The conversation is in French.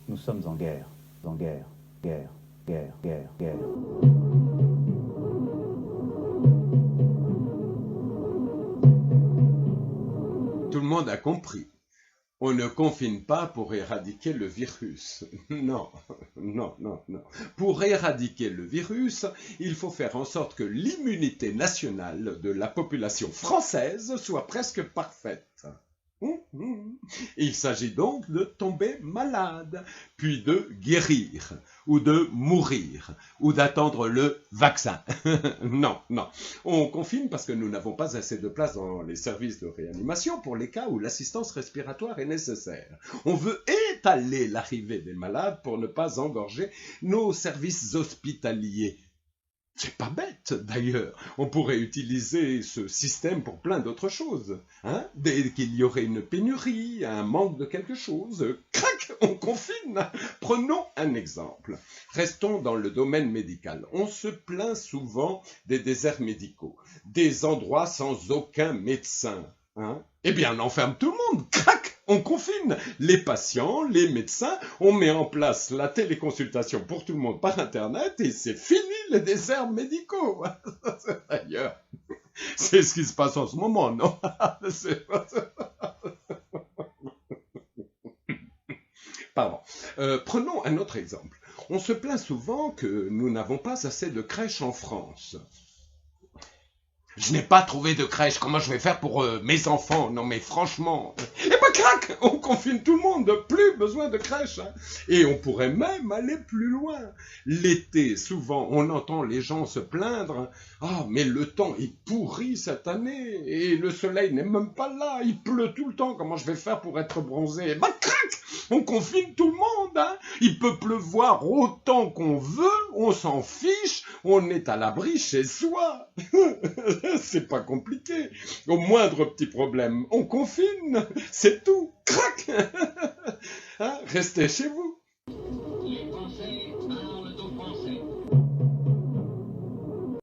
Nous sommes en guerre, guerre, guerre, guerre, guerre. Tout le monde a compris. On ne confine pas pour éradiquer le virus. Non, non, non, non. Pour éradiquer le virus, il faut faire en sorte que l'immunité nationale de la population française soit presque parfaite. Il s'agit donc de tomber malade, puis de guérir, ou de mourir, ou d'attendre le vaccin. Non, non. On confine parce que nous n'avons pas assez de place dans les services de réanimation pour les cas où l'assistance respiratoire est nécessaire. On veut étaler l'arrivée des malades pour ne pas engorger nos services hospitaliers. C'est pas bête, d'ailleurs. On pourrait utiliser ce système pour plein d'autres choses. Hein? Dès qu'il y aurait une pénurie, un manque de quelque chose, crac, on confine. Prenons un exemple. Restons dans le domaine médical. On se plaint souvent des déserts médicaux, des endroits sans aucun médecin. Hein? Eh bien, on enferme tout le monde, crac, on confine les patients, les médecins, on met en place la téléconsultation pour tout le monde par Internet et c'est fini les déserts médicaux. D'ailleurs, c'est ce qui se passe en ce moment, non? Pardon. Prenons un autre exemple. On se plaint souvent que nous n'avons pas assez de crèches en France. Je n'ai pas trouvé de crèche, comment je vais faire pour mes enfants? Non mais franchement, eh ben crac, on confine tout le monde, plus besoin de crèche. Hein. Et on pourrait même aller plus loin. L'été, souvent, on entend les gens se plaindre. Ah, mais le temps est pourri cette année, et le soleil n'est même pas là, il pleut tout le temps, comment je vais faire pour être bronzé? Eh ben crac, on confine tout le monde. Hein. Il peut pleuvoir autant qu'on veut, on s'en fiche, on est à l'abri chez soi. C'est pas compliqué. Au moindre petit problème, on confine. C'est tout. Crac. Hein, restez chez vous.